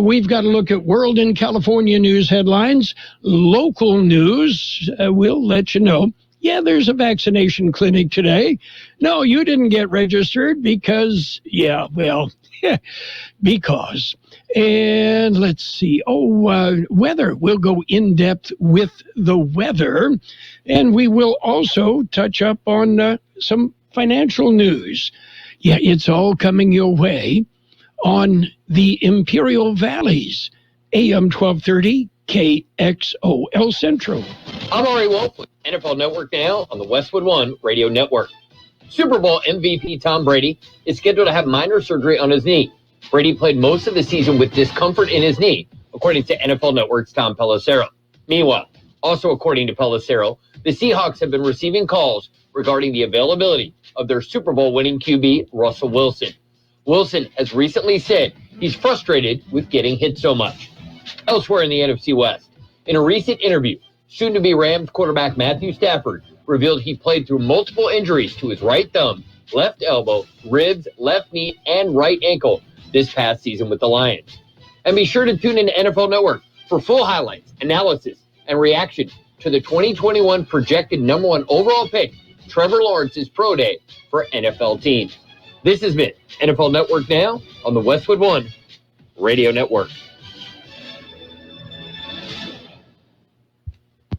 we've got to look at world and California news headlines. Local news, we'll let you know. Yeah, there's a vaccination clinic today. No, you didn't get registered because, because. And let's see. Weather. We'll go in depth with the weather. And we will also touch up on some financial news. Yeah, it's all coming your way on the Imperial Valleys, AM 1230 KXO El Centro. I'm Ari Wolf with NFL Network Now on the Westwood One Radio Network. Super Bowl MVP Tom Brady is scheduled to have minor surgery on his knee. Brady played most of the season with discomfort in his knee, according to NFL Network's Tom Pelissero. Meanwhile, also according to Pelissero, the Seahawks have been receiving calls regarding the availability of their Super Bowl winning QB, Russell Wilson. Wilson has recently said he's frustrated with getting hit so much. Elsewhere in the NFC West, in a recent interview, soon-to-be Rams quarterback Matthew Stafford revealed he played through multiple injuries to his right thumb, left elbow, ribs, left knee, and right ankle this past season with the Lions. And be sure to tune in to NFL Network for full highlights, analysis, and reaction to the 2021 projected number 1 overall pick, Trevor Lawrence's pro day for NFL teams. This has been NFL Network Now on the Westwood One Radio Network.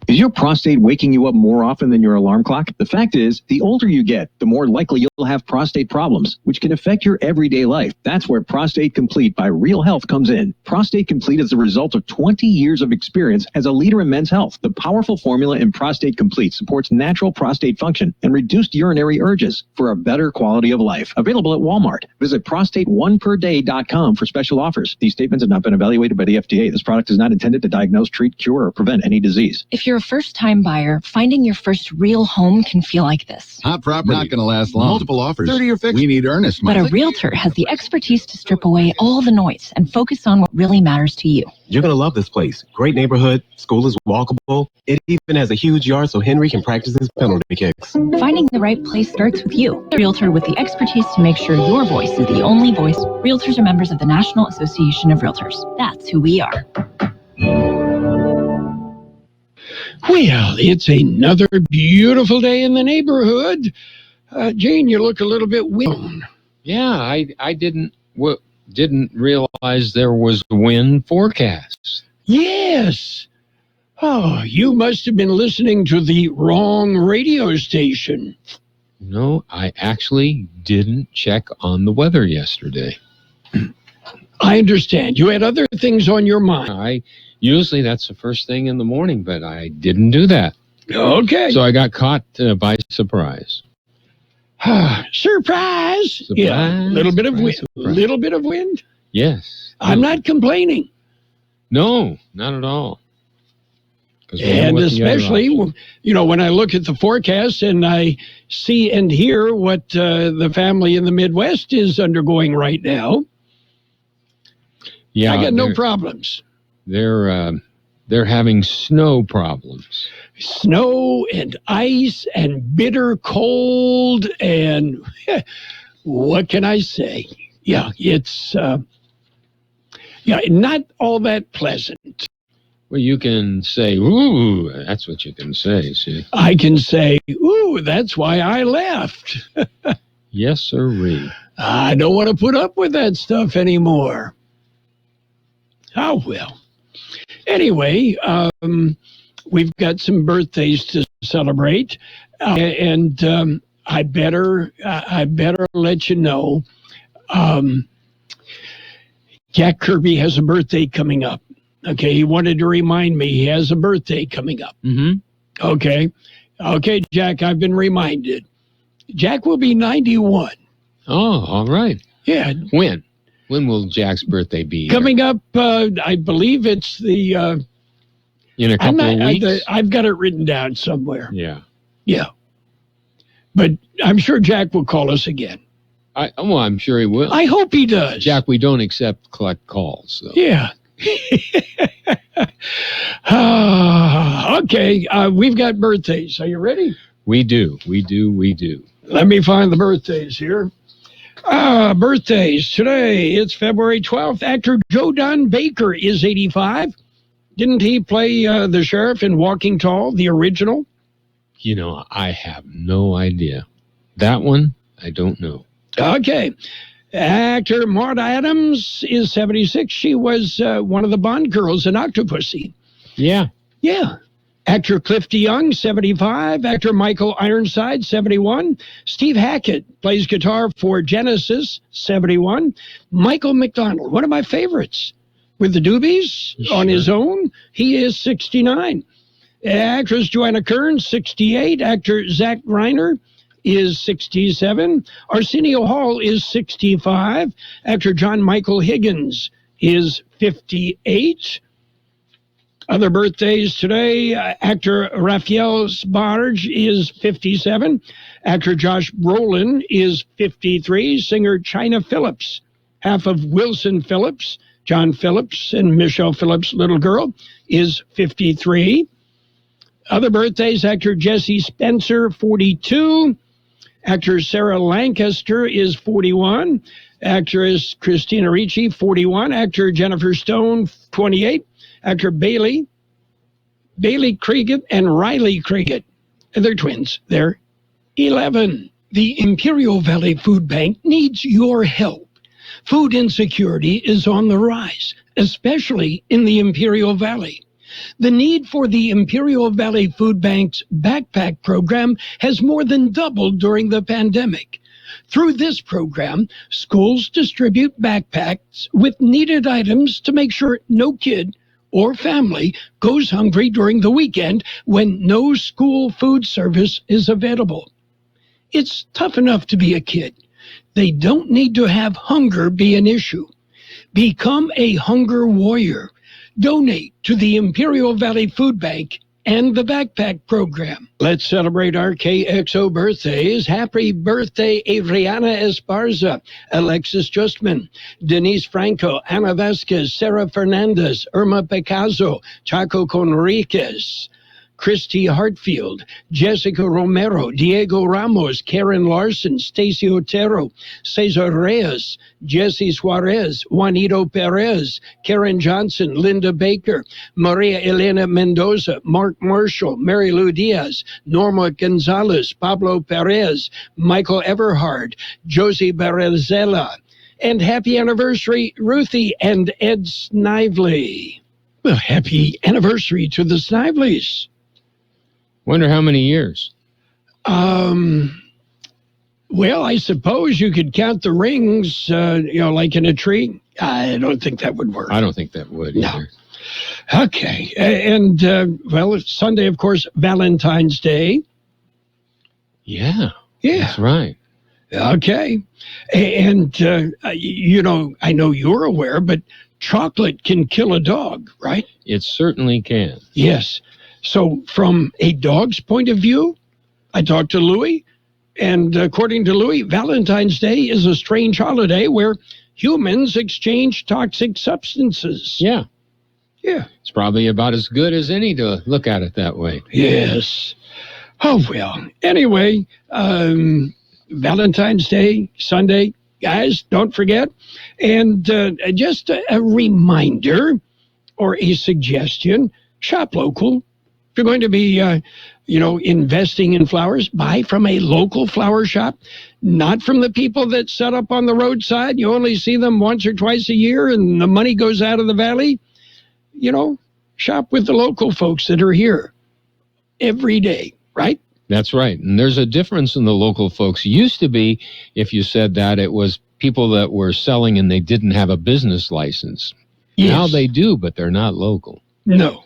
Is your prostate waking you up more often than your alarm clock? The fact is, the older you get, the more likely you'll have prostate problems, which can affect your everyday life. That's where Prostate Complete by Real Health comes in. Prostate Complete is the result of 20 years of experience as a leader in men's health. The powerful formula in Prostate Complete supports natural prostate function and reduced urinary urges for a better quality of life. Available at Walmart. Visit prostateoneperday.com for special offers. These statements have not been evaluated by the FDA. This product is not intended to diagnose, treat, cure, or prevent any disease. If you're a first-time buyer, finding your first real home can feel like this. Hot property. Not going to last long. Multiple offers. 30 or fixed. We need earnest money. But a realtor has the expertise to strip away all the noise and focus on what really matters to you. You're going to love this place. Great neighborhood. School is walkable. It even has a huge yard so Henry can practice his penalty kicks. Finding the right place starts with you. A realtor with the expertise to make sure your voice is the only voice. Realtors are members of the National Association of Realtors. That's who we are. Well, it's another beautiful day in the neighborhood. Jane, you look a little bit wind. Yeah, I didn't realize there was a wind forecast. Yes. Oh, you must have been listening to the wrong radio station. No, I actually didn't check on the weather yesterday. I understand. You had other things on your mind. Usually that's the first thing in the morning, but I didn't do that. Okay. So I got caught by surprise. Surprise! Yeah, little bit of wind. Little bit of wind. Yes. I'm not complaining. No, not at all. And especially, when I look at the forecast and I see and hear what the family in the Midwest is undergoing right now, I got no problems. They're having snow problems. Snow and ice and bitter cold and what can I say? Yeah, it's not all that pleasant. Well, you can say, ooh, that's what you can say, see. I can say, ooh, that's why I left. Yes, sirree. I don't want to put up with that stuff anymore. Oh, well. Anyway, we've got some birthdays to celebrate, and I better let you know. Jack Kirby has a birthday coming up. Okay, he wanted to remind me he has a birthday coming up. Mm-hmm. Okay, Jack, I've been reminded. Jack will be 91. Oh, all right. Yeah. When will Jack's birthday be? Coming up, I believe it's the... in a couple of weeks? I've got it written down somewhere. Yeah. Yeah. But I'm sure Jack will call us again. I'm sure he will. I hope he does. Jack, we don't collect calls, though. Yeah. Okay, we've got birthdays. Are you ready? We do. Let me find the birthdays here. Birthdays today. It's February 12th. Actor Joe Don Baker is 85. Didn't he play the sheriff in Walking Tall, the original? You know, I have no idea. That one, I don't know. Okay. Actor Maud Adams is 76. She was one of the Bond girls in Octopussy. Yeah. Yeah. Actor Cliff DeYoung, 75. Actor Michael Ironside, 71. Steve Hackett plays guitar for Genesis, 71. Michael McDonald, one of my favorites, with the Doobies on his own. He is 69. Actress Joanna Kern, 68. Actor Zach Reiner is 67. Arsenio Hall is 65. Actor John Michael Higgins is 58. Other birthdays today, actor Raphael Sbarge is 57. Actor Josh Brolin is 53. Singer China Phillips, half of Wilson Phillips, John Phillips, and Michelle Phillips' little girl, is 53. Other birthdays, actor Jesse Spencer, 42. Actor Sarah Lancaster is 41. Actress Christina Ricci, 41. Actor Jennifer Stone, 28. Actor Bailey Cricket and Riley Cricket. They're twins. They're 11. The Imperial Valley Food Bank needs your help. Food insecurity is on the rise, especially in the Imperial Valley. The need for the Imperial Valley Food Bank's backpack program has more than doubled during the pandemic. Through this program, schools distribute backpacks with needed items to make sure no kid or family goes hungry during the weekend when no school food service is available. It's tough enough to be a kid. They don't need to have hunger be an issue. Become a hunger warrior. Donate to the Imperial Valley Food Bank and the Backpack Program. Let's celebrate our KXO birthdays. Happy birthday, Adriana Esparza, Alexis Justman, Denise Franco, Ana Vasquez, Sarah Fernandez, Irma Picasso, Chaco Conriquez, Christy Hartfield, Jessica Romero, Diego Ramos, Karen Larson, Stacy Otero, Cesar Reyes, Jesse Suarez, Juanito Perez, Karen Johnson, Linda Baker, Maria Elena Mendoza, Mark Marshall, Mary Lou Diaz, Norma Gonzalez, Pablo Perez, Michael Everhard, Josie Barrezella, and happy anniversary, Ruthie and Ed Snively. Well, happy anniversary to the Sniveleys. Wonder how many years? Well, I suppose you could count the rings, like in a tree. I don't think that would work. I don't think that would either. No. Okay. And, it's Sunday, of course, Valentine's Day. Yeah. Yeah. That's right. Okay. And, I know you're aware, but chocolate can kill a dog, right? It certainly can. Yes. So from a dog's point of view, I talked to Louis, and according to Louis, Valentine's Day is a strange holiday where humans exchange toxic substances. Yeah. Yeah. It's probably about as good as any to look at it that way. Yes. Oh, well. Anyway, Valentine's Day, Sunday, guys, don't forget. And just a reminder or a suggestion, shop local. If you're going to be, investing in flowers, buy from a local flower shop, not from the people that set up on the roadside. You only see them once or twice a year and the money goes out of the valley. Shop with the local folks that are here every day, right? That's right. And there's a difference in the local folks. Used to be, if you said that, it was people that were selling and they didn't have a business license. Yes. Now they do, but they're not local. No.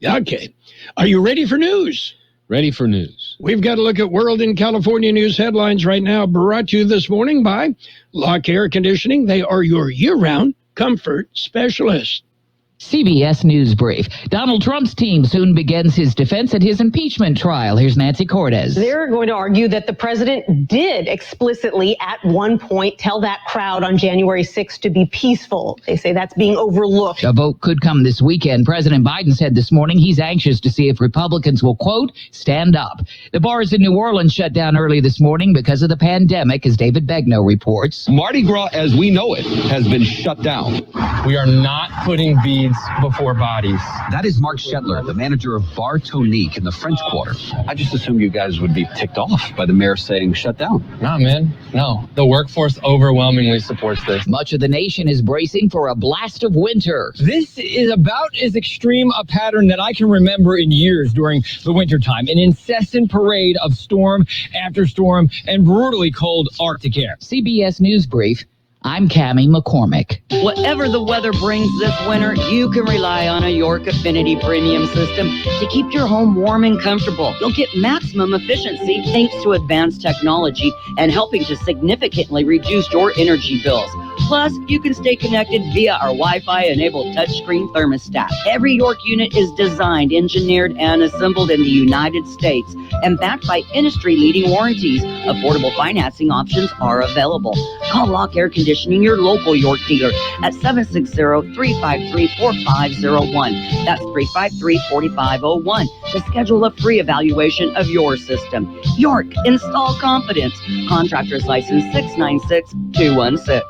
Okay. Are you ready for news? Ready for news. We've got to look at World in California news headlines right now, brought to you this morning by Lock Air Conditioning. They are your year-round comfort specialist. CBS News Brief. Donald Trump's team soon begins his defense at his impeachment trial. Here's Nancy Cortez. They're going to argue that the president did explicitly at one point tell that crowd on January 6th to be peaceful. They say that's being overlooked. A vote could come this weekend. President Biden said this morning he's anxious to see if Republicans will, quote, stand up. The bars in New Orleans shut down early this morning because of the pandemic, as David Begnaud reports. Mardi Gras, as we know it, has been shut down. We are not putting beads before bodies. That is Mark Shetler, the manager of Bar Tonique in the French Quarter. I just assumed you guys would be ticked off by the mayor saying shut down. Nah, man. No. The workforce overwhelmingly supports this. Much of the nation is bracing for a blast of winter. This is about as extreme a pattern that I can remember in years during the wintertime. An incessant parade of storm after storm and brutally cold Arctic air. CBS News Brief. I'm Cammie McCormick. Whatever the weather brings this winter, you can rely on a York Affinity Premium system to keep your home warm and comfortable. You'll get maximum efficiency thanks to advanced technology and helping to significantly reduce your energy bills. Plus, you can stay connected via our Wi-Fi-enabled touchscreen thermostat. Every York unit is designed, engineered, and assembled in the United States and backed by industry-leading warranties. Affordable financing options are available. Call Lock Air Conditioning, your local York dealer, at 760-353-4501. That's 353-4501 to schedule a free evaluation of your system. York, install confidence. Contractor's license 696-216.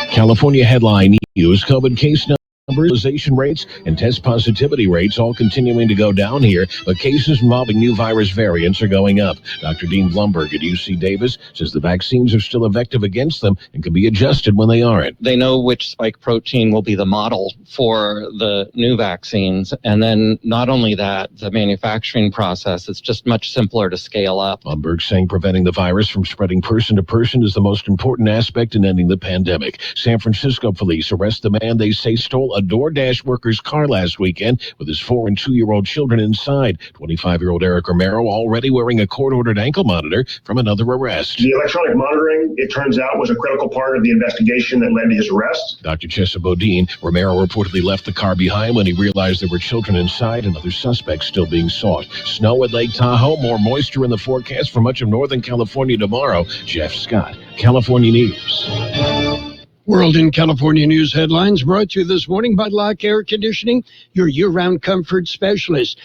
California headline news: COVID case numbers, hospitalization rates, and test positivity rates all continuing to go down here, but cases involving new virus variants are going up. Dr. Dean Blumberg at UC Davis says the vaccines are still effective against them and can be adjusted when they aren't. They know which spike protein will be the model for the new vaccines, and then not only that, the manufacturing process, it's just much simpler to scale up. Blumberg saying preventing the virus from spreading person to person is the most important aspect in ending the pandemic. San Francisco police arrest the man they say stole a DoorDash worker's car last weekend with his 4- and 2-year-old children inside. 25-year-old Eric Romero already wearing a court-ordered ankle monitor from another arrest. The electronic monitoring, it turns out, was a critical part of the investigation that led to his arrest. Dr. Chesa Bodine, Romero reportedly left the car behind when he realized there were children inside and other suspects still being sought. Snow at Lake Tahoe, more moisture in the forecast for much of Northern California tomorrow. Jeff Scott, California News. World in California News headlines brought to you this morning by Lock Air Conditioning, your year-round comfort specialist.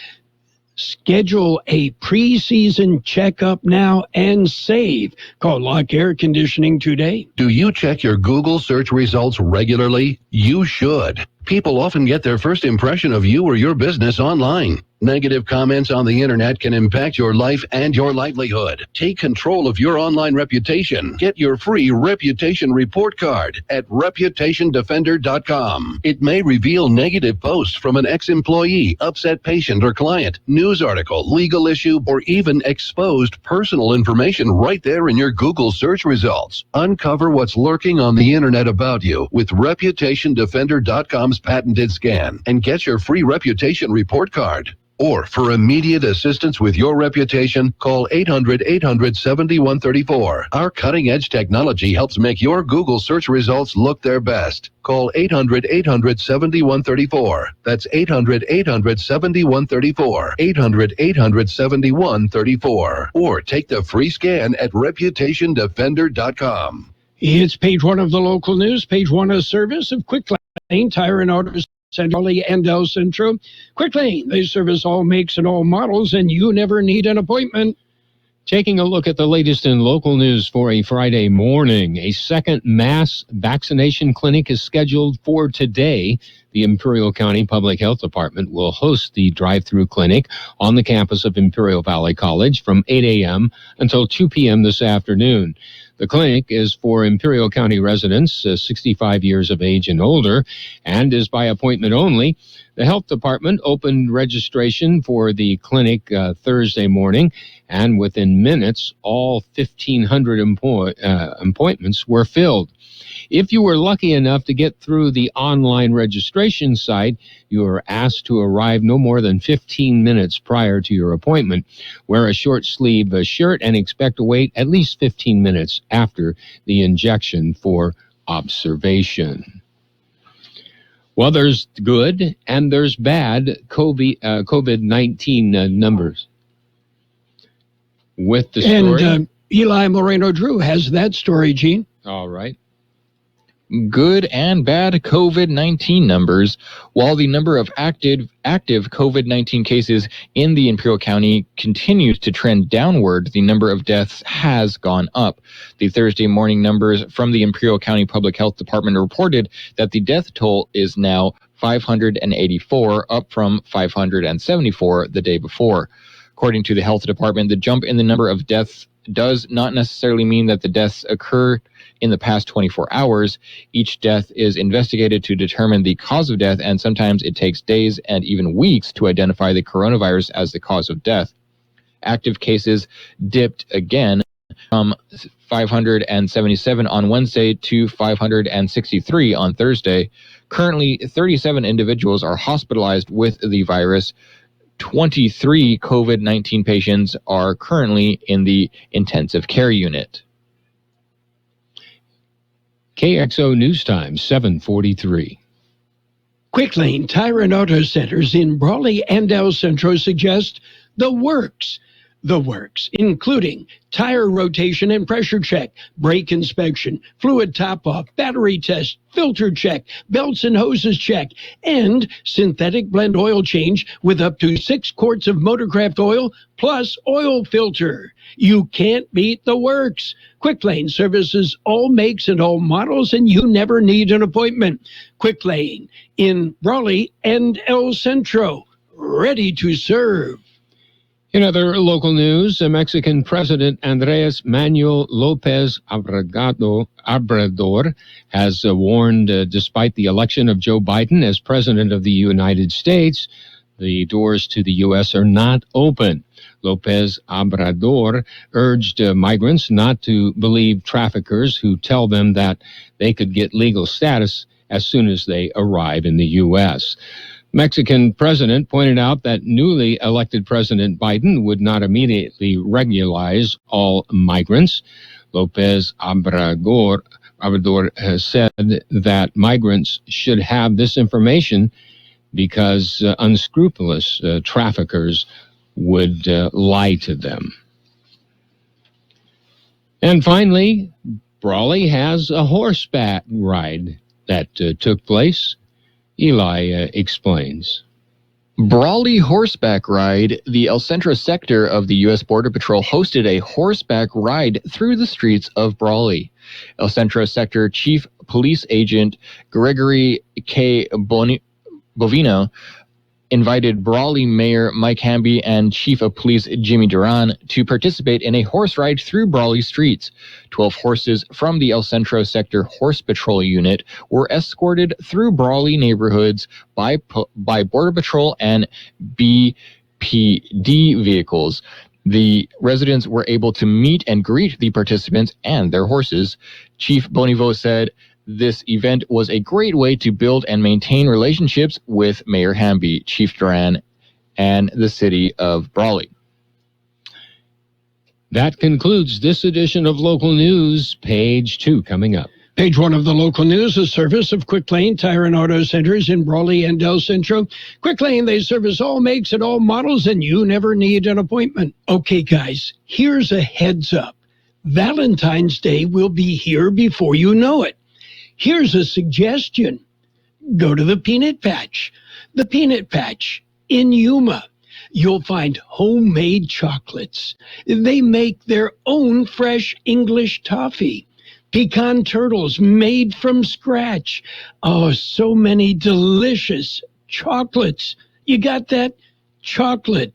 Schedule a pre-season checkup now and save. Call Lock Air Conditioning today. Do you check your Google search results regularly? You should. People often get their first impression of you or your business online. Negative comments on the internet can impact your life and your livelihood. Take control of your online reputation. Get your free reputation report card at reputationdefender.com. It may reveal negative posts from an ex-employee, upset patient or client, news article, legal issue, or even exposed personal information right there in your Google search results. Uncover what's lurking on the internet about you with reputationdefender.com's patented scan and get your free reputation report card. Or for immediate assistance with your reputation, call 800-800-7134. Our cutting-edge technology helps make your Google search results look their best. Call 800-800-7134. That's 800-800-7134. 800-800-7134. Or take the free scan at reputationdefender.com. It's page one of the local news, page one of service of Quick Lane Tire and Auto Central and El Centro. Quick Lane, they service all makes and all models, and you never need an appointment. Taking a look at the latest in local news for a Friday morning. A second mass vaccination clinic is scheduled for today. The Imperial County Public Health Department will host the drive-through clinic on the campus of Imperial Valley College from 8 a.m. until 2 p.m. this afternoon. The clinic is for Imperial County residents 65 years of age and older and is by appointment only. The health department opened registration for the clinic Thursday morning, and within minutes, all 1,500 appointments were filled. If you were lucky enough to get through the online registration site, you are asked to arrive no more than 15 minutes prior to your appointment. Wear a short-sleeve shirt and expect to wait at least 15 minutes after the injection for observation. Well, there's good and there's bad COVID-19 numbers. With the story. And Eli Moreno-Drew has that story, Gene. All right. Good and bad COVID-19 numbers. While the number of active COVID-19 cases in the Imperial County continues to trend downward, the number of deaths has gone up. The Thursday morning numbers from the Imperial County Public Health Department reported that the death toll is now 584, up from 574 the day before. According to the health department, the jump in the number of deaths does not necessarily mean that the deaths occur in the past 24 hours. Each death is investigated to determine the cause of death, and sometimes it takes days and even weeks to identify the coronavirus as the cause of death. Active cases dipped again from 577 on Wednesday to 563 on Thursday. Currently, 37 individuals are hospitalized with the virus. 23 COVID-19 patients are currently in the intensive care unit. KXO News Time, 7:43. Quick Lane Tire and Auto Centers in Brawley and El Centro suggest the works. The works, including tire rotation and pressure check, brake inspection, fluid top-off, battery test, filter check, belts and hoses check, and synthetic blend oil change with up to 6 quarts of Motorcraft oil plus oil filter. You can't beat the works. Quick Lane services all makes and all models, and you never need an appointment. Quick Lane in Brawley and El Centro, ready to serve. In other local news, Mexican President Andrés Manuel López Obrador has warned, despite the election of Joe Biden as President of the United States, the doors to the U.S. are not open. López Obrador urged migrants not to believe traffickers who tell them that they could get legal status as soon as they arrive in the U.S. Mexican president pointed out that newly elected President Biden would not immediately regularize all migrants. López Obrador has said that migrants should have this information because unscrupulous traffickers would lie to them. And finally, Brawley has a horseback ride that took place. Eli explains. Brawley horseback ride. The El Centro sector of the U.S. Border Patrol hosted a horseback ride through the streets of Brawley. El Centro sector Chief Police Agent Gregory K. Bovino invited Brawley Mayor Mike Hamby and Chief of Police Jimmy Duran to participate in a horse ride through Brawley streets. 12 horses from the El Centro Sector Horse Patrol Unit were escorted through Brawley neighborhoods by Border Patrol and BPD vehicles. The residents were able to meet and greet the participants and their horses. Chief Bonivo said, "This event was a great way to build and maintain relationships with Mayor Hamby, Chief Duran, and the city of Brawley." That concludes this edition of Local News. Page 2 coming up. Page 1 of the local news, a service of Quick Lane Tire and Auto Centers in Brawley and El Centro. Quick Lane, they service all makes and all models, and you never need an appointment. Okay, guys, here's a heads up. Valentine's Day will be here before you know it. Here's a suggestion. Go to the Peanut Patch. The Peanut Patch in Yuma. You'll find homemade chocolates. They make their own fresh English toffee. Pecan turtles made from scratch. Oh, so many delicious chocolates. You got that? Chocolate.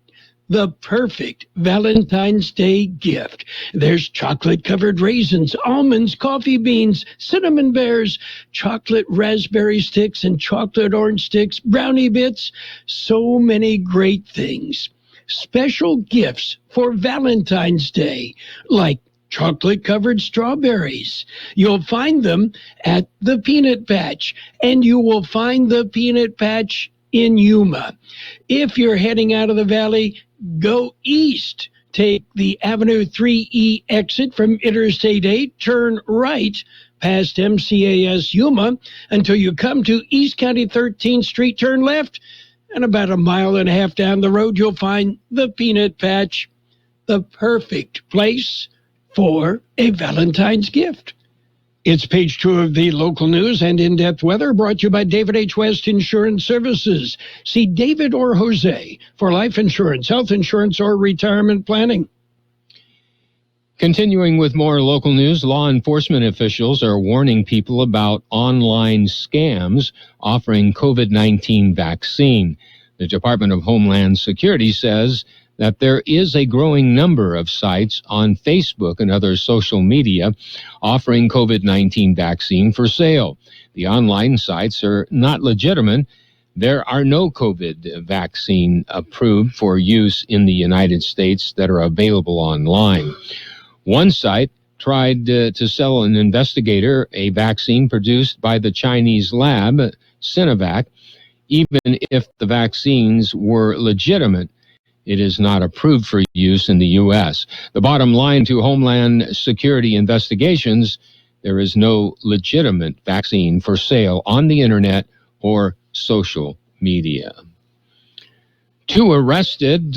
The perfect Valentine's Day gift. There's chocolate-covered raisins, almonds, coffee beans, cinnamon bears, chocolate raspberry sticks and chocolate orange sticks, brownie bits. So many great things. Special gifts for Valentine's Day, like chocolate-covered strawberries. You'll find them at the Peanut Patch, and you will find the Peanut Patch in Yuma. If you're heading out of the valley, go east. Take the Avenue 3E exit from Interstate 8, turn right past MCAS Yuma until you come to East County 13th Street, turn left, and about a mile and a half down the road, you'll find the Peanut Patch, the perfect place for a Valentine's gift. It's page 2 of the local news and in-depth weather brought to you by David H. West Insurance Services. See David or Jose for life insurance, health insurance, or retirement planning. Continuing with more local news, law enforcement officials are warning people about online scams offering COVID-19 vaccine. The Department of Homeland Security says that there is a growing number of sites on Facebook and other social media offering COVID-19 vaccine for sale. The online sites are not legitimate. There are no COVID vaccine approved for use in the United States that are available online. One site tried to sell an investigator a vaccine produced by the Chinese lab, Sinovac. Even if the vaccines were legitimate, it is not approved for use in the U.S. The bottom line to Homeland Security investigations, there is no legitimate vaccine for sale on the internet or social media. 2 arrested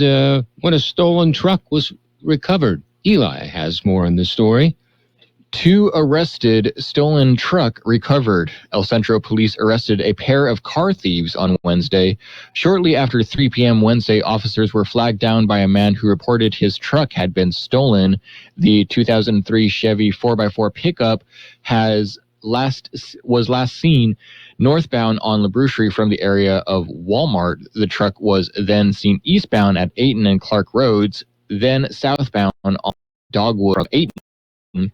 when a stolen truck was recovered. Eli has more on the story. 2 arrested, stolen truck recovered. El Centro police arrested a pair of car thieves on Wednesday. Shortly after 3 p.m. Wednesday, officers were flagged down by a man who reported his truck had been stolen. The 2003 Chevy 4x4 pickup was last seen northbound on LaBrucherie from the area of Walmart. The truck was then seen eastbound at Ayton and Clark Roads, then southbound on Dogwood of Ayton.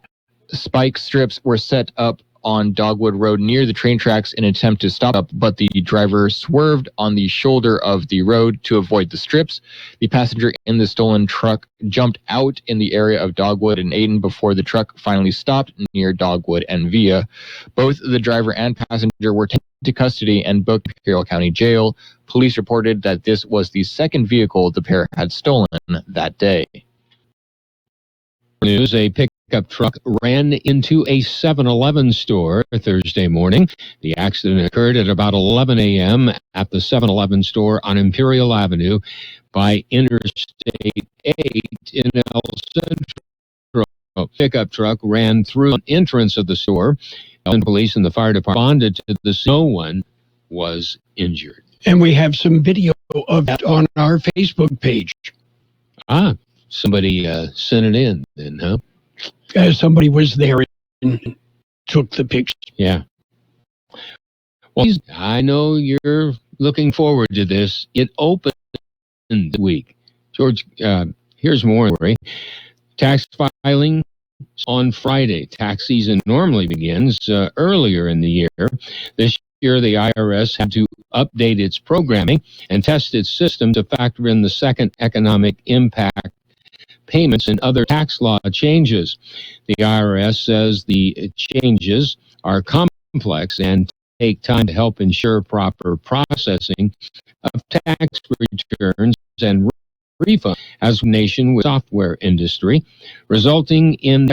Spike strips were set up on Dogwood Road near the train tracks in an attempt to stop up, but the driver swerved on the shoulder of the road to avoid the strips. The passenger in the stolen truck jumped out in the area of Dogwood and Ayton before the truck finally stopped near Dogwood and Via. Both the driver and passenger were taken to custody and booked to Carroll County Jail. Police reported that this was the second vehicle the pair had stolen that day. News, a pickup truck ran into a 7-Eleven store Thursday morning. The accident occurred at about 11 a.m. at the 7-Eleven store on Imperial Avenue by Interstate 8 in El Centro. A pickup truck ran through an entrance of the store. Police and the fire department responded to this. No one was injured. And we have some video of that on our Facebook page. Somebody sent it in then, huh? Somebody was there and took the picture. Yeah. Well, I know you're looking forward to this. It opened this week. George, here's more. Tax filing on Friday. Tax season normally begins earlier in the year. This year, the IRS had to update its programming and test its system to factor in the second economic impact payments and other tax law changes. The IRS says the changes are complex and take time to help ensure proper processing of tax returns and refunds as a nation with software industry, resulting in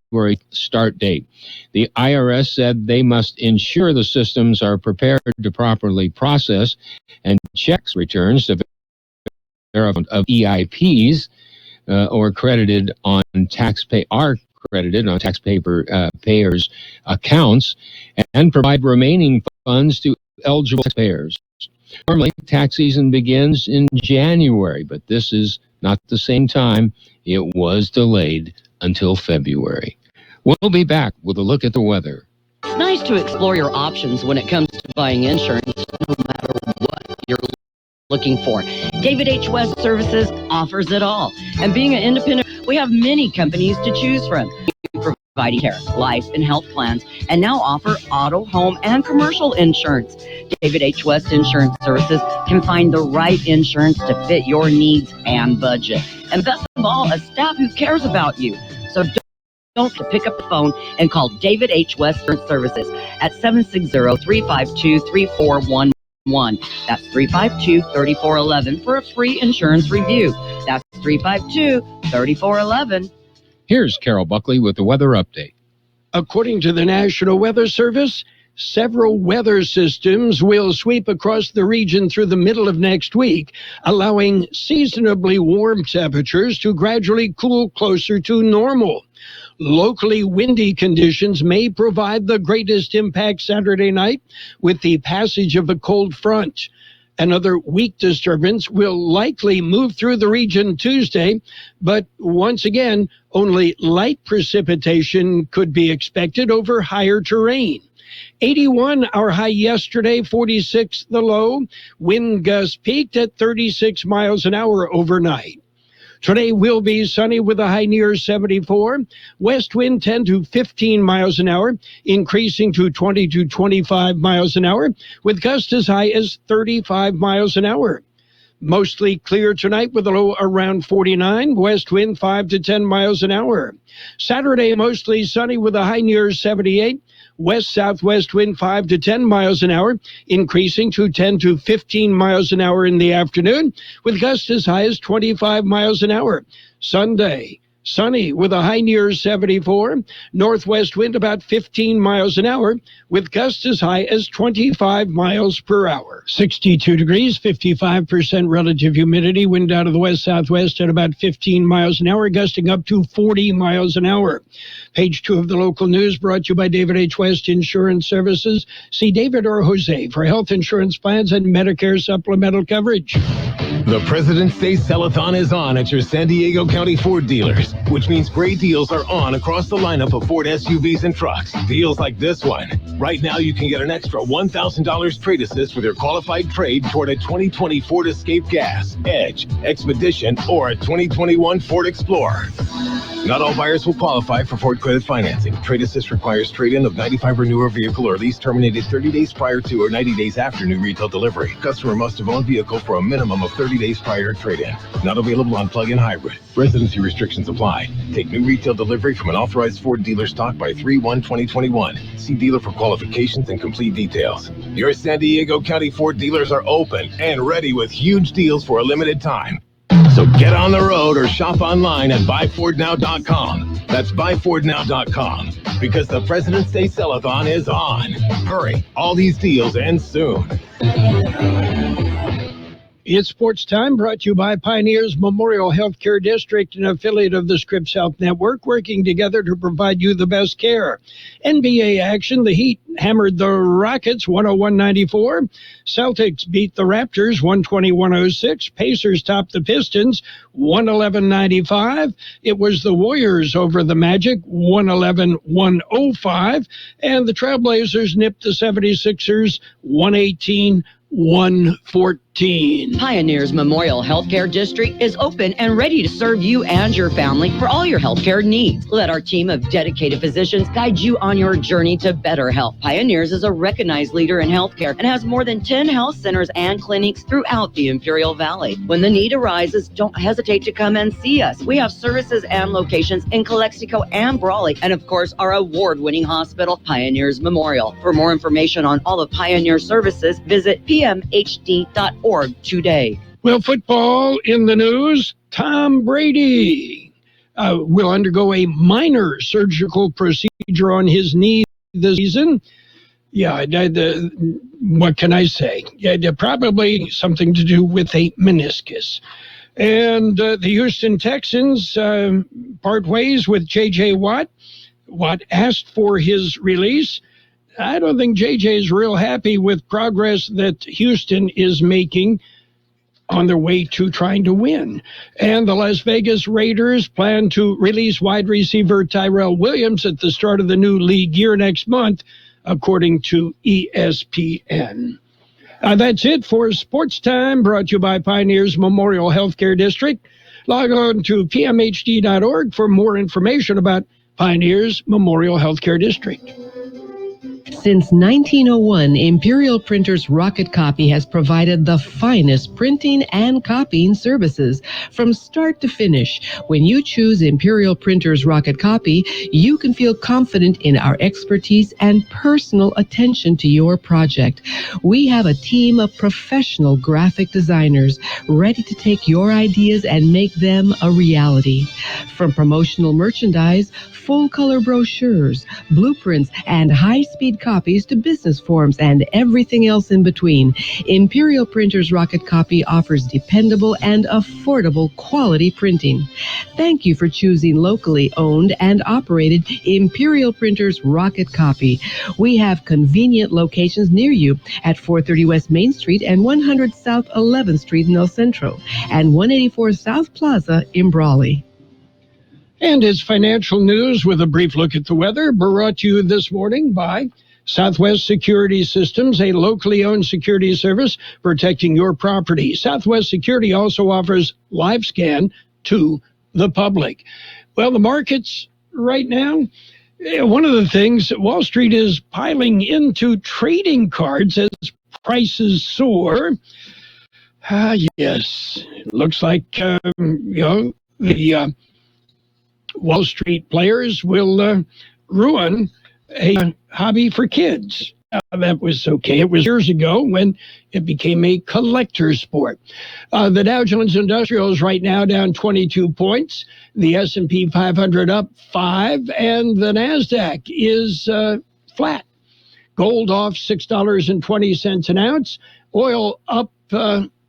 February start date. The IRS said they must ensure the systems are prepared to properly process and checks returns of EIPs or credited on taxpayers' accounts and provide remaining funds to eligible taxpayers. Normally, tax season begins in January, but this is not the same time. It was delayed until February. We'll be back with a look at the weather. It's nice to explore your options when it comes to buying insurance, no matter what you're looking for. David H. West Services offers it all. And being an independent, we have many companies to choose from. Providing care, life, and health plans, and now offer auto, home, and commercial insurance. David H. West Insurance Services can find the right insurance to fit your needs and budget. And best of all, a staff who cares about you. So don't pick up the phone and call David H. West Insurance Services at 760-352-3411. That's 352-3411 for a free insurance review. That's 352-3411. Here's Carol Buckley with the weather update. According to the National Weather Service, several weather systems will sweep across the region through the middle of next week, allowing seasonably warm temperatures to gradually cool closer to normal. Locally windy conditions may provide the greatest impact Saturday night with the passage of a cold front. Another weak disturbance will likely move through the region Tuesday, but once again, only light precipitation could be expected over higher terrain. 81 our high yesterday, 46 the low. Wind gusts peaked at 36 miles an hour overnight. Today will be sunny with a high near 74. West wind 10 to 15 miles an hour, increasing to 20 to 25 miles an hour, with gusts as high as 35 miles an hour. Mostly clear tonight with a low around 49. West wind 5 to 10 miles an hour. Saturday mostly sunny with a high near 78. West-southwest wind 5 to 10 miles an hour, increasing to 10 to 15 miles an hour in the afternoon, with gusts as high as 25 miles an hour. Sunday, sunny with a high near 74. Northwest wind about 15 miles an hour, with gusts as high as 25 miles per hour. 62 degrees, 55% relative humidity. Wind out of the west-southwest at about 15 miles an hour, gusting up to 40 miles an hour. Page 2 of the local news brought to you by David H. West Insurance Services. See David or Jose for health insurance plans and Medicare supplemental coverage. The President's Day Sell-a-thon is on at your San Diego County Ford dealers, which means great deals are on across the lineup of Ford SUVs and trucks. Deals like this one. Right now, you can get an extra $1,000 trade assist with your qualified trade toward a 2020 Ford Escape Gas, Edge, Expedition, or a 2021 Ford Explorer. Not all buyers will qualify for Ford credit financing. Trade assist requires trade-in of 95 or newer vehicle or lease terminated 30 days prior to or 90 days after new retail delivery. Customer must have owned vehicle for a minimum of 30 days prior to trade-in. Not available on plug-in hybrid. Residency restrictions apply. Take new retail delivery from an authorized Ford dealer stock by 3/1/2021. See dealer for qualifications and complete details. Your San Diego County Ford dealers are open and ready with huge deals for a limited time. So get on the road or shop online at buyfordnow.com. That's buyfordnow.com, because the President's Day Sell-a-thon is on. Hurry, all these deals end soon. It's Sports Time, brought to you by Pioneers Memorial Healthcare District, an affiliate of the Scripps Health Network, working together to provide you the best care. NBA action, the Heat hammered the Rockets 101-94. Celtics beat the Raptors 120-106. Pacers topped the Pistons 111-95. It was the Warriors over the Magic 111-105. And the Trailblazers nipped the 76ers 118-114. Pioneers Memorial Healthcare District is open and ready to serve you and your family for all your healthcare needs. Let our team of dedicated physicians guide you on your journey to better health. Pioneers is a recognized leader in healthcare and has more than 10 health centers and clinics throughout the Imperial Valley. When the need arises, don't hesitate to come and see us. We have services and locations in Calexico and Brawley, and of course our award-winning hospital, Pioneers Memorial. For more information on all of Pioneer services, visit pmhd.org today. Well, football in the news. Tom Brady will undergo a minor surgical procedure on his knee this season. Yeah, what can I say? Yeah, probably something to do with a meniscus. And the Houston Texans part ways with J.J. Watt. Watt asked for his release. I don't think J.J. is real happy with progress that Houston is making on their way to trying to win. And the Las Vegas Raiders plan to release wide receiver Tyrell Williams at the start of the new league year next month, according to ESPN. That's it for Sports Time, brought to you by Pioneers Memorial Healthcare District. Log on to pmhd.org for more information about Pioneers Memorial Healthcare District. Since 1901, Imperial Printers Rocket Copy has provided the finest printing and copying services from start to finish. When you choose Imperial Printers Rocket Copy, you can feel confident in our expertise and personal attention to your project. We have a team of professional graphic designers ready to take your ideas and make them a reality. From promotional merchandise, full-color brochures, blueprints, and high-speed copies to business forms and everything else in between, Imperial Printers Rocket Copy offers dependable and affordable quality printing. Thank you for choosing locally owned and operated Imperial Printers Rocket Copy. We have convenient locations near you at 430 West Main Street and 100 South 11th Street in El Centro and 184 South Plaza in Brawley. And it's financial news with a brief look at the weather, brought to you this morning by Southwest Security Systems, a locally owned security service protecting your property. Southwest Security also offers live scan to the public. Well, the markets right now, one of the things, Wall Street is piling into trading cards as prices soar. Yes, it looks like, the Wall Street players will ruin a hobby for kids. That was okay. It was years ago when it became a collector sport. The Dow Jones Industrial is right now down 22 points. The S&P 500 up 5, and the NASDAQ is flat. Gold off $6.20 an ounce. Oil up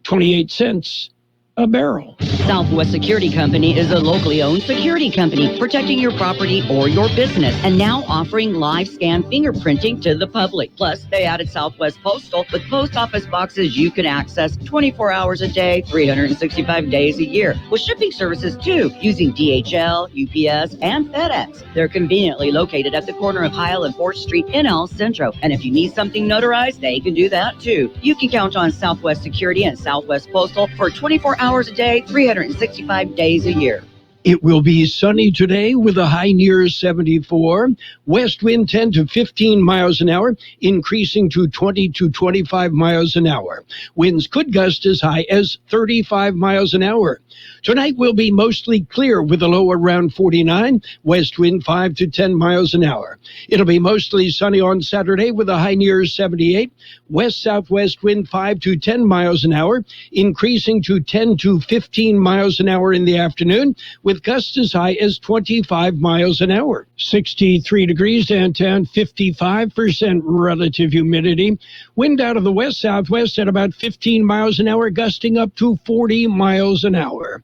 28 cents a barrel. Southwest Security Company is a locally owned security company protecting your property or your business and now offering live scan fingerprinting to the public. Plus, they added Southwest Postal with post office boxes you can access 24 hours a day, 365 days a year, with shipping services too, using DHL, UPS, and FedEx. They're conveniently located at the corner of Heil and 4th Street in El Centro. And if you need something notarized, they can do that too. You can count on Southwest Security and Southwest Postal for 24 hours a day, 365 days a year. It will be sunny today with a high near 74. West wind 10 to 15 miles an hour, increasing to 20 to 25 miles an hour. Winds could gust as high as 35 miles an hour. Tonight will be mostly clear with a low around 49, west wind 5 to 10 miles an hour. It'll be mostly sunny on Saturday with a high near 78, west-southwest wind 5 to 10 miles an hour, increasing to 10 to 15 miles an hour in the afternoon, with gusts as high as 25 miles an hour. 63 degrees downtown, 55% relative humidity. Wind out of the west-southwest at about 15 miles an hour, gusting up to 40 miles an hour.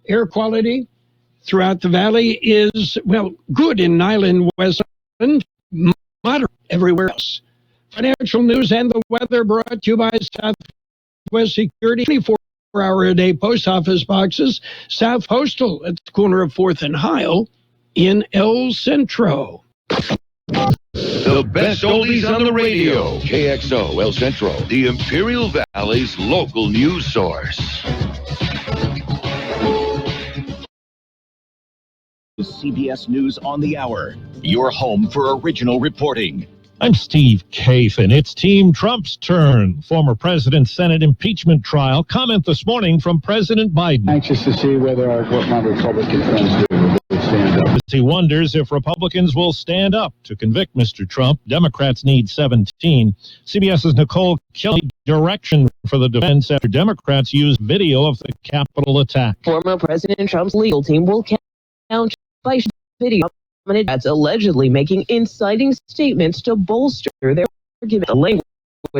Air quality throughout the valley is, well, good in Nyland, West Island, moderate everywhere else. Financial news and the weather brought to you by Southwest Security. 24-hour-a-day post office boxes. South Postal at the corner of 4th and Heil in El Centro. The best oldies on the radio. KXO El Centro, the Imperial Valley's local news source. CBS News on the Hour, your home for original reporting. I'm Steve Kathan. It's Team Trump's turn. Former President's Senate impeachment trial. Comment this morning from President Biden. Anxious to see what my Republican friends do. Stand up. He wonders if Republicans will stand up to convict Mr. Trump. Democrats need 17. CBS's Nicole Kelly direction for the defense after Democrats use video of the Capitol attack. Former President Trump's legal team will count by video that's allegedly making inciting statements to bolster their argument. The language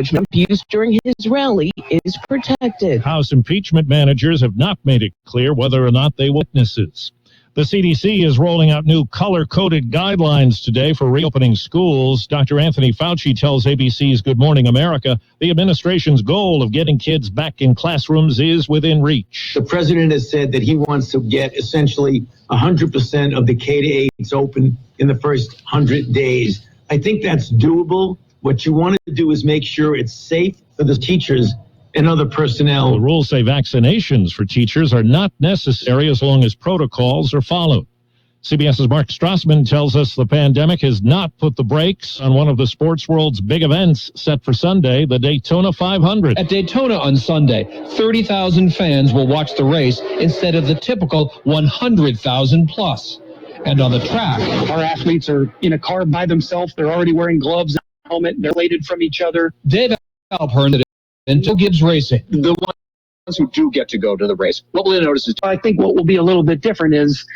Trump used during his rally is protected. House impeachment managers have not made it clear whether or not they witnesses. The CDC is rolling out new color-coded guidelines today for reopening schools. Dr. Anthony Fauci tells ABC's Good Morning America the administration's goal of getting kids back in classrooms is within reach. The president has said that he wants to get essentially 100% of the K-8s open in the first 100 days. I think that's doable. What you want to do is make sure it's safe for the teachers and other personnel. The rules say vaccinations for teachers are not necessary as long as protocols are followed. CBS's Mark Strassman tells us the pandemic has not put the brakes on one of the sports world's big events set for Sunday, the Daytona 500. At Daytona on Sunday, 30,000 fans will watch the race instead of the typical 100,000 plus. And on the track, our athletes are in a car by themselves. They're already wearing gloves and a helmet. They're related from each other. Dave Alpern and Joe Gibbs Racing. The ones who do get to go to the race. What will they notice is, I think what will be a little bit different is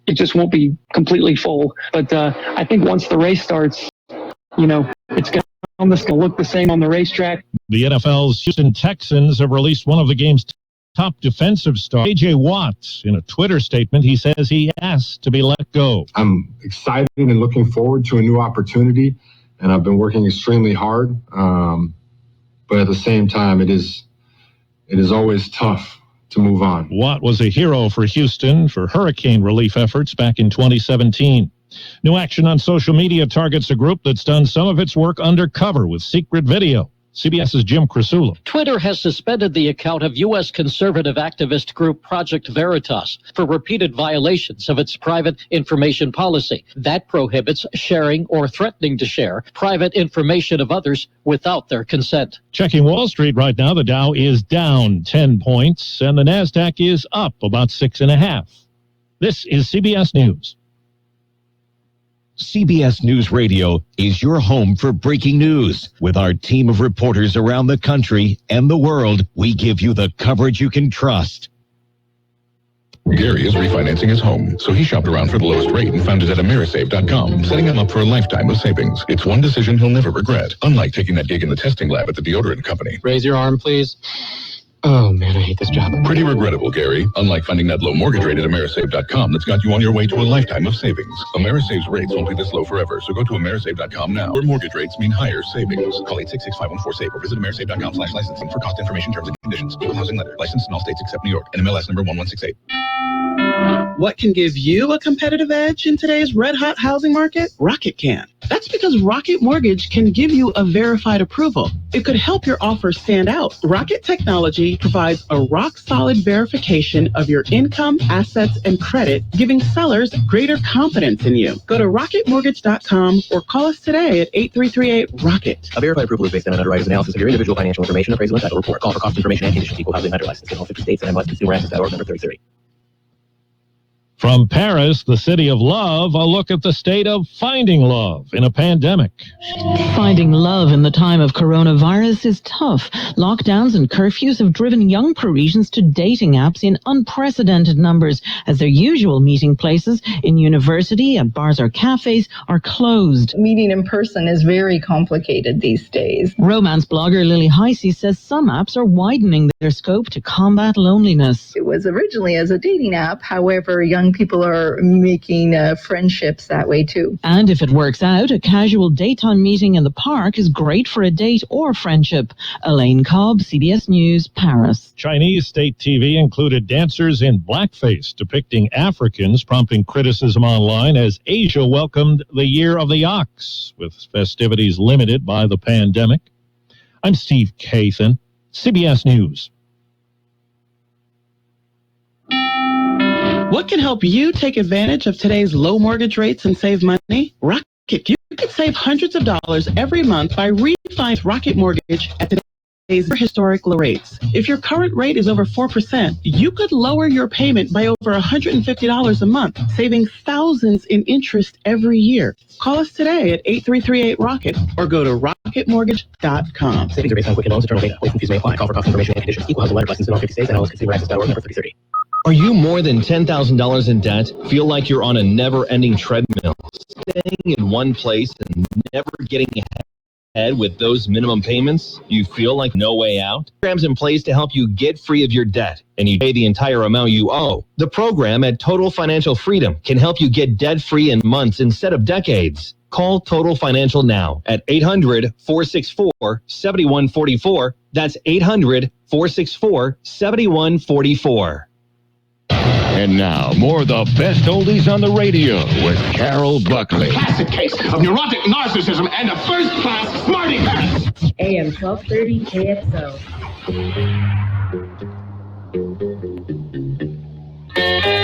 it just won't be completely full. But I think once the race starts, it's going to look the same on the racetrack. The NFL's Houston Texans have released one of the game's top defensive stars, J.J. Watt. In a Twitter statement, he says he asked to be let go. I'm excited and looking forward to a new opportunity, and I've been working extremely hard. But at the same time, it is always tough to move on. Watt was a hero for Houston for hurricane relief efforts back in 2017. New action on social media targets a group that's done some of its work undercover with secret video. CBS's Jim Krasula. Twitter has suspended the account of U.S. conservative activist group Project Veritas for repeated violations of its private information policy. That prohibits sharing or threatening to share private information of others without their consent. Checking Wall Street right now, the Dow is down 10 points and the NASDAQ is up about 6.5. This is CBS News. CBS News Radio is your home for breaking news. With our team of reporters around the country and the world, we give you the coverage you can trust. Gary is refinancing his home, so he shopped around for the lowest rate and found it at Amerisave.com, setting him up for a lifetime of savings. It's one decision he'll never regret, unlike taking that gig in the testing lab at the deodorant company. Raise your arm, please. Oh, man, I hate this job. Pretty regrettable, Gary. Unlike finding that low mortgage rate at Amerisave.com that's got you on your way to a lifetime of savings. Amerisave's rates won't be this low forever, so go to Amerisave.com now, where mortgage rates mean higher savings. Call 866-514-SAVE or visit Amerisave.com/licensing for cost information, terms and conditions. Equal housing lender. Licensed in all states except New York. NMLS number 1168. What can give you a competitive edge in today's red-hot housing market? Rocket can. That's because Rocket Mortgage can give you a verified approval. It could help your offer stand out. Rocket Technology provides a rock-solid verification of your income, assets, and credit, giving sellers greater confidence in you. Go to rocketmortgage.com or call us today at 8338-ROCKET. A verified approval is based on an underwriter's analysis of your individual financial information, appraisal, and title report. Call for cost information and conditions. Equal housing lender license in all 50 states and MLSConsumerAccess.org number 3030. From Paris, the city of love, a look at the state of finding love in a pandemic. Finding love in the time of coronavirus is tough. Lockdowns and curfews have driven young Parisians to dating apps in unprecedented numbers, as their usual meeting places in university, at bars or cafes are closed. Meeting in person is very complicated these days. Romance blogger Lily Heisey says some apps are widening their scope to combat loneliness. It was originally as a dating app, however, young people are making friendships that way too. And if it works out, a casual daytime meeting in the park is great for a date or friendship. Elaine Cobb, CBS News, Paris. Chinese state TV included dancers in blackface depicting Africans, prompting criticism online as Asia welcomed the Year of the Ox, with festivities limited by the pandemic. I'm Steve Kathan, CBS News. What can help you take advantage of today's low mortgage rates and save money? Rocket. You can save hundreds of dollars every month by refinancing Rocket Mortgage at today's historic low rates. If your current rate is over 4%, you could lower your payment by over $150 a month, saving thousands in interest every year. Call us today at 8338-ROCKET or go to rocketmortgage.com. Savings are based on quick loans, internal data. License fees may apply. Call for cost information and conditions. Equal housing lender license in all 50 states and MLSConsumerAccess.org number 3030. Are you more than $10,000 in debt? Feel like you're on a never-ending treadmill, staying in one place and never getting ahead with those minimum payments? You feel like no way out? Programs in place to help you get free of your debt, and you pay the entire amount you owe. The program at Total Financial Freedom can help you get debt-free in months instead of decades. Call Total Financial now at 800-464-7144. That's 800-464-7144. And now, more of the best oldies on the radio with Carroll Buckley. Classic case of neurotic narcissism and a first-class smarty pants. AM 1230 KXO.